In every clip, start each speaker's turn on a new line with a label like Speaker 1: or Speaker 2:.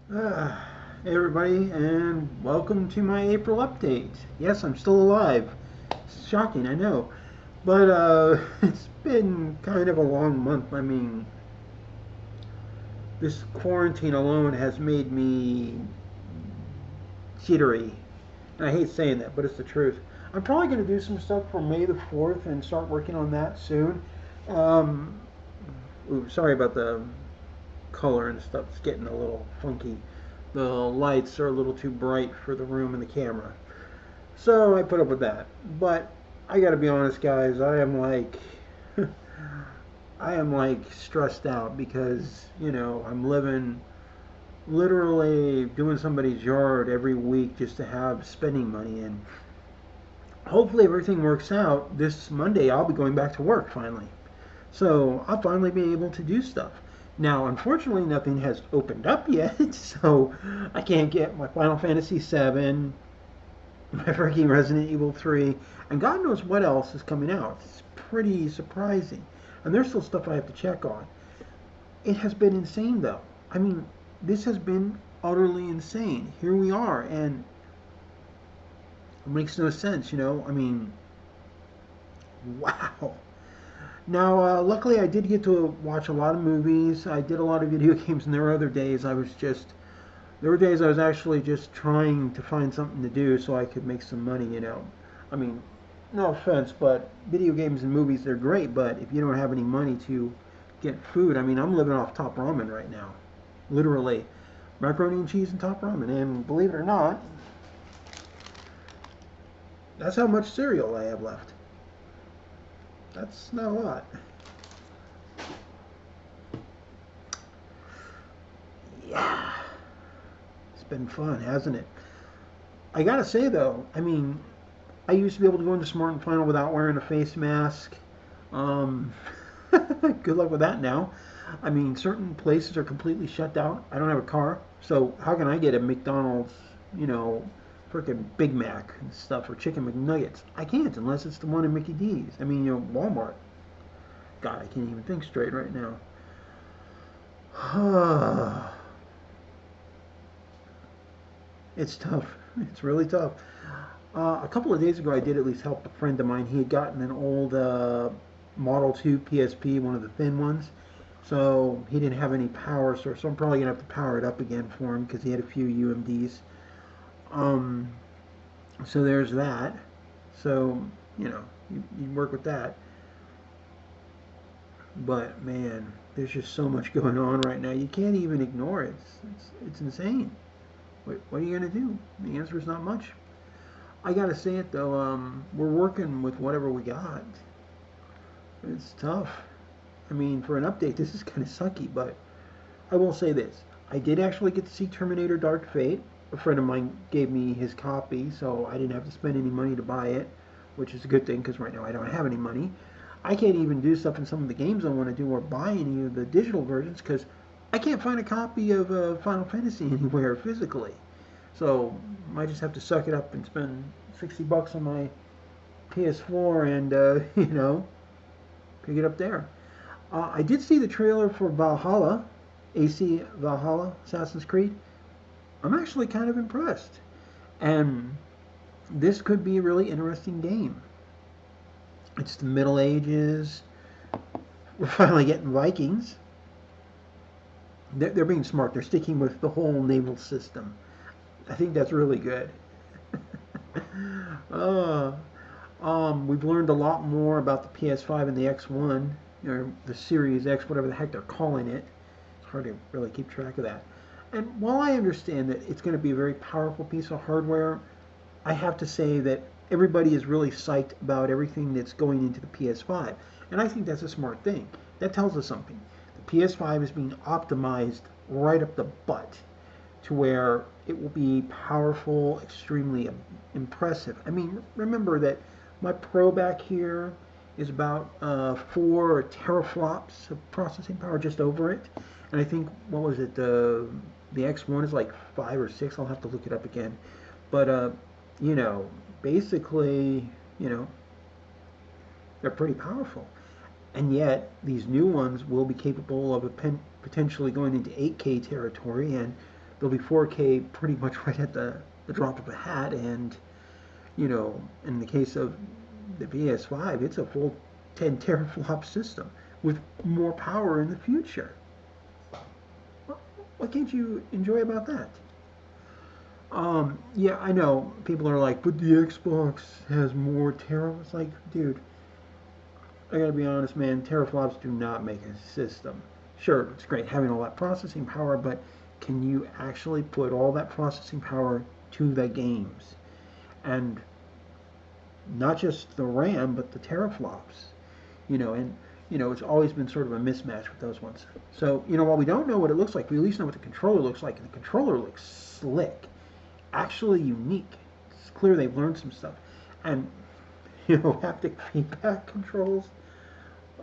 Speaker 1: Hey everybody, and welcome to my April update. Yes, I'm still alive. It's shocking, I know, but it's been kind of a long month. I mean, this quarantine alone has made me jittery, and I hate saying that, but it's the truth. I'm probably going to do some stuff for May the 4th and start working on that soon. Um, Sorry about the color and stuff. It's getting a little funky. The lights are a little too bright for the room and the camera. So I put up with that. But I gotta be honest, guys, I am like stressed out because, I'm living literally doing somebody's yard every week just to have spending money. And hopefully everything works out. This Monday I'll be going back to work finally. So I'll finally be able to do stuff. Now, unfortunately, nothing has opened up yet, so I can't get my Final Fantasy VII, my freaking Resident Evil 3, and God knows what else is coming out. It's pretty surprising. And there's still stuff I have to check on. It has been insane, though. I mean, this has been utterly insane. Here we are, and it makes no sense, you know? I mean, wow. Now, luckily, I did get to watch a lot of movies. I did a lot of video games, and there were days I was actually just trying to find something to do so I could make some money, you know. I mean, no offense, but video games and movies, they're great, but if you don't have any money to get food, I mean, I'm living off top ramen right now. Literally, macaroni and cheese and top ramen. And believe it or not, that's how much cereal I have left. That's not a lot. Yeah, it's been fun, hasn't it? I gotta say though, I mean, I used to be able to go into Smart and Final without wearing a face mask. Um, Good luck with that now. I mean, certain places are completely shut down. I don't have a car, so how can I get a McDonald's, you know, freaking Big Mac and stuff or chicken McNuggets? I can't unless it's the one in Mickey D's. I mean, Walmart. God, I can't even think straight right now. It's tough. It's really tough. A couple of days ago, I did at least help a friend of mine. He had gotten an old Model 2 PSP, one of the thin ones. So he didn't have any power source. So I'm probably going to have to power it up again for him because he had a few UMDs. Um, so there's that. So, you work with that. But man, there's just so much going on right now. You can't even ignore it. It's insane. What are you going to do? The answer is not much. I gotta say it though, we're working with whatever we got. It's tough. I mean, for an update, this is kind of sucky, but I will say this. I did actually get to see Terminator Dark Fate. A friend of mine gave me his copy, so I didn't have to spend any money to buy it, which is a good thing because right now I don't have any money. I can't even do stuff in some of the games I want to do or buy any of the digital versions because I can't find a copy of Final Fantasy anywhere physically. So I might just have to suck it up and spend $60 on my PS4 and pick it up there. I did see the trailer for Valhalla, AC Valhalla, Assassin's Creed. I'm actually kind of impressed, and this could be a really interesting game. It's the Middle Ages. We're finally getting Vikings. They're being smart. They're sticking with the whole naval system. I think that's really good. uh, we've learned a lot more about the PS5 and the X1, or the Series X, whatever the heck they're calling it. It's hard to really keep track of that. And while I understand that it's going to be a very powerful piece of hardware, I have to say that everybody is really psyched about everything that's going into the PS5. And I think that's a smart thing. That tells us something. The PS5 is being optimized right up the butt to where it will be powerful, extremely impressive. I mean, remember that my Pro back here is about 4 teraflops of processing power, just over it. And I think, what was it, the X1 is like 5 or 6. I'll have to look it up again. But, you know, basically, you know, they're pretty powerful. And yet, these new ones will be capable of potentially going into 8K territory, and it'll be 4K pretty much right at the drop of a hat. And in the case of the PS5, it's a full 10 teraflop system with more power in the future. What can't you enjoy about that? Yeah, I know people are like, but the Xbox has more teraflops. It's like, dude, I gotta be honest, man. Teraflops do not make a system. Sure, it's great having all that processing power, but can you actually put all that processing power to the games? And not just the RAM, but the teraflops. And it's always been sort of a mismatch with those ones. So, while we don't know what it looks like, we at least know what the controller looks like, and the controller looks slick, actually unique. It's clear they've learned some stuff. And, haptic feedback controls.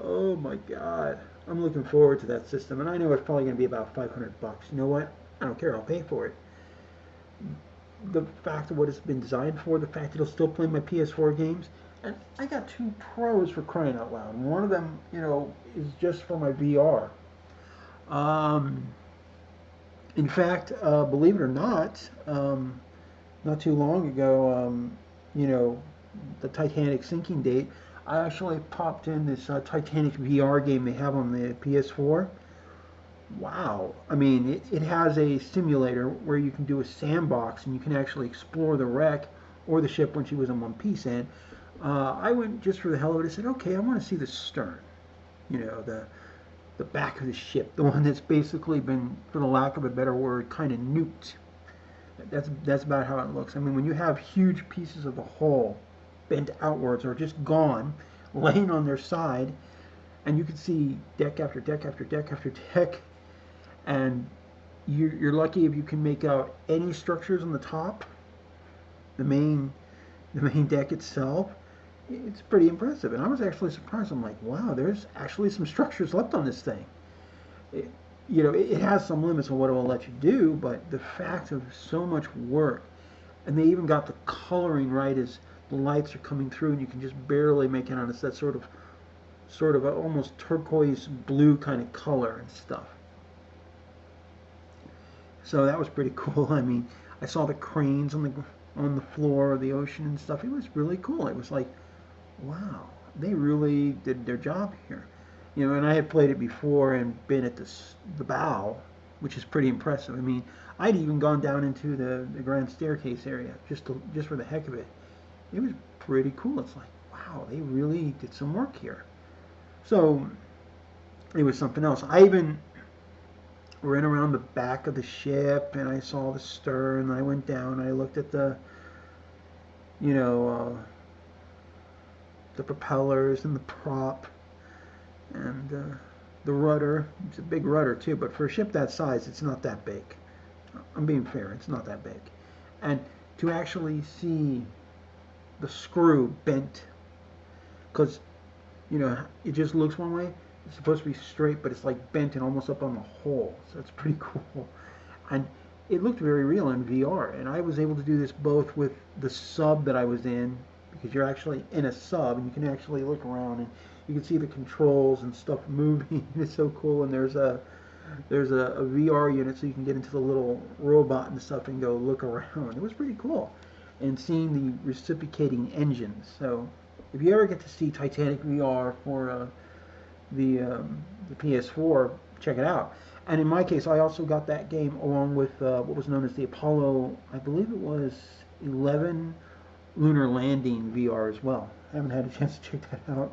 Speaker 1: Oh my God. I'm looking forward to that system, and I know it's probably going to be about $500. You know what? I don't care. I'll pay for it. The fact of what it's been designed for, the fact it'll still play my PS4 games, and I got 2 Pros for crying out loud. One of them, is just for my VR. In fact, believe it or not too long ago, the Titanic sinking date, I actually popped in this Titanic VR game they have on the PS4. Wow. I mean, it has a simulator where you can do a sandbox and you can actually explore the wreck or the ship when she was in one piece. And I went just for the hell of it. I said, okay, I want to see the stern, the back of the ship, the one that's basically been, for the lack of a better word, kind of nuked. That's about how it looks. I mean, when you have huge pieces of the hull bent outwards or just gone, laying on their side, and you can see deck after deck after deck after deck, and you're lucky if you can make out any structures on the top, the main deck itself. It's pretty impressive, and I was actually surprised. I'm like, wow, there's actually some structures left on this thing. It has some limits on what it will let you do, but the fact of so much work, and they even got the coloring right as the lights are coming through, and you can just barely make it out. It's that sort of almost turquoise blue kind of color and stuff. So that was pretty cool. I mean, I saw the cranes on the floor of the ocean and stuff. It was really cool. It was like, wow, they really did their job here. And I had played it before and been at the bow, which is pretty impressive. I mean, I'd even gone down into the grand staircase area just for the heck of it. It was pretty cool. It's like, wow, they really did some work here. So it was something else. I even ran around the back of the ship and I saw the stern. And I went down. And I looked at the propellers and the prop and the rudder. It's a big rudder too, but for a ship that size, it's not that big. I'm being fair. It's not that big. And to actually see the screw bent, because it just looks one way. It's supposed to be straight, but it's like bent and almost up on the hole. So it's pretty cool. And it looked very real in VR. And I was able to do this both with the sub that I was in, because you're actually in a sub and you can actually look around and you can see the controls and stuff moving. It's so cool. And there's a VR unit so you can get into the little robot and stuff and go look around. It was pretty cool. And seeing the reciprocating engines. So if you ever get to see Titanic VR for the PS4, check it out. And in my case, I also got that game along with what was known as the Apollo, I believe it was 11 Lunar Landing VR as well. I haven't had a chance to check that out,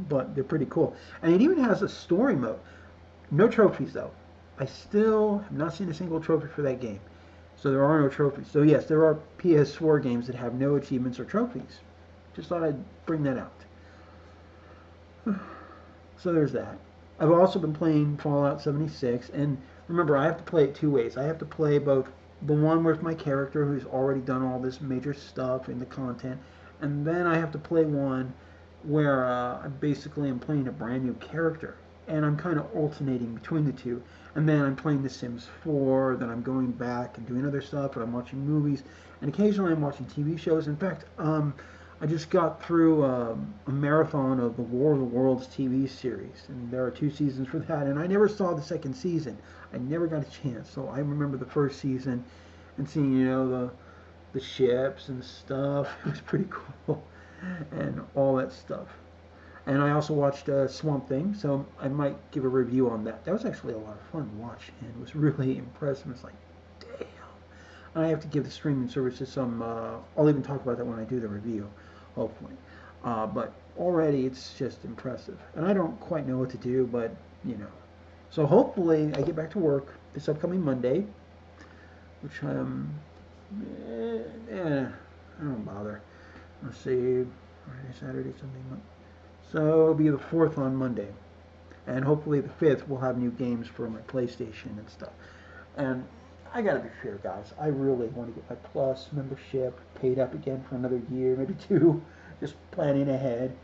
Speaker 1: but they're pretty cool. And it even has a story mode. No trophies though. I still have not seen a single trophy for that game. So there are no trophies. So yes, there are PS4 games that have no achievements or trophies. Just thought I'd bring that out. So there's that. I've also been playing Fallout 76, and remember, I have to play it 2 ways. I have to play both the one with my character who's already done all this major stuff in the content, and then I have to play one where I basically am playing a brand new character, and I'm kind of alternating between the two. And then I'm playing The Sims 4, then I'm going back and doing other stuff, and I'm watching movies, and occasionally I'm watching TV shows. In fact, I I just got through a marathon of the War of the Worlds TV series, and there are 2 seasons for that. And I never saw the second season. I never got a chance. So I remember the first season and seeing, the ships and stuff. It was pretty cool, and all that stuff. And I also watched Swamp Thing, so I might give a review on that. That was actually a lot of fun to watch, and was really impressive. It's like, damn. And I have to give the streaming services some. I'll even talk about that when I do the review, hopefully. But already it's just impressive, and I don't quite know what to do, but you know. So hopefully I get back to work this upcoming Monday, which I don't bother. Let's see, Friday, Saturday, Sunday, Monday. So it'll be the 4th on Monday. And hopefully the 5th we'll have new games for my PlayStation and stuff. And I gotta be fair, guys. I really want to get my Plus membership paid up again for another year, maybe 2. Just planning ahead.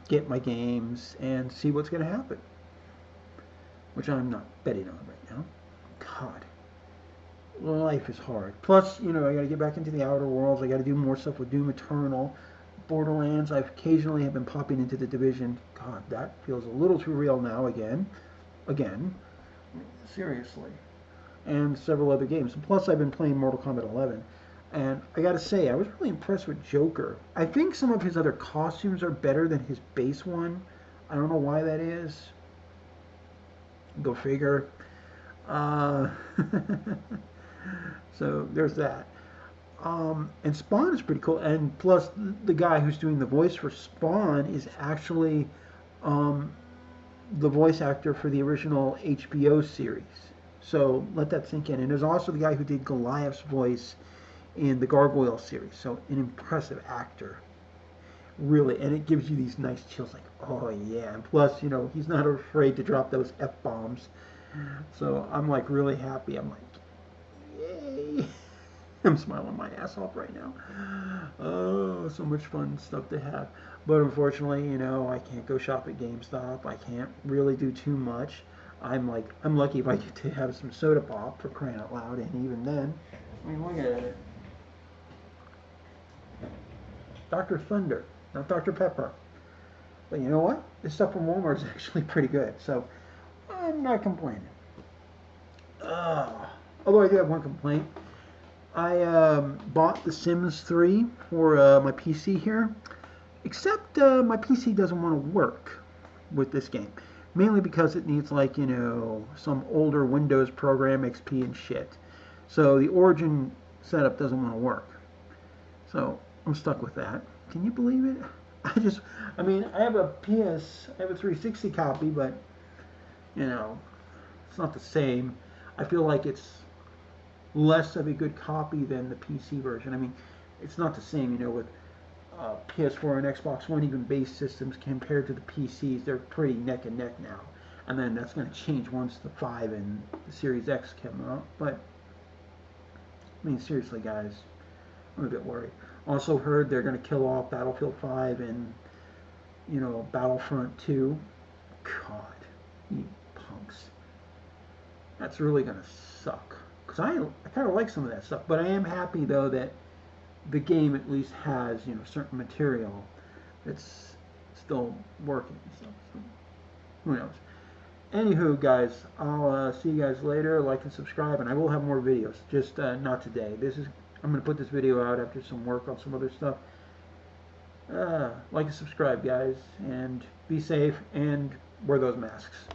Speaker 1: Get my games and see what's gonna happen. Which I'm not betting on right now. God. Life is hard. Plus, I gotta get back into the Outer Worlds. I gotta do more stuff with Doom Eternal. Borderlands, I've occasionally have been popping into the Division. God, that feels a little too real now again. Seriously. And several other games. And plus, I've been playing Mortal Kombat 11. And I gotta say, I was really impressed with Joker. I think some of his other costumes are better than his base one. I don't know why that is. Go figure. So there's that. And Spawn is pretty cool. And plus, the guy who's doing the voice for Spawn is actually the voice actor for the original HBO series. So let that sink in. And there's also the guy who did Goliath's voice in the Gargoyle series. So an impressive actor. Really. And it gives you these nice chills like, oh yeah. And plus, he's not afraid to drop those F-bombs. So I'm like really happy. I'm like, yay. I'm smiling my ass off right now. Oh, so much fun stuff to have. But unfortunately, I can't go shop at GameStop. I can't really do too much. I'm lucky if I get to have some soda pop, for crying out loud, and even then, I mean, look at it. Dr. Thunder, not Dr. Pepper. But you know what? This stuff from Walmart is actually pretty good, so I'm not complaining. Although I do have one complaint. I bought The Sims 3 for my PC here, except my PC doesn't want to work with this game, mainly because it needs some older Windows program, XP and shit. So the Origin setup doesn't want to work. So I'm stuck with that. Can you believe it? I have a 360 copy, but it's not the same. I feel like it's less of a good copy than the PC version. I mean, it's not the same, with PS4 and Xbox One, even base systems compared to the PCs. They're pretty neck and neck now. And then that's going to change once the 5 and the Series X come out. But, I mean, seriously, guys, I'm a bit worried. Also heard they're going to kill off Battlefield 5 and, Battlefront 2. God, you punks. That's really going to suck. Because I kind of like some of that stuff. But I am happy, though, that the game at least has, certain material that's still working and stuff. So, who knows? Anywho, guys, I'll see you guys later. Like and subscribe, and I will have more videos. Just not today. I'm going to put this video out after some work on some other stuff. Like and subscribe, guys, and be safe, and wear those masks.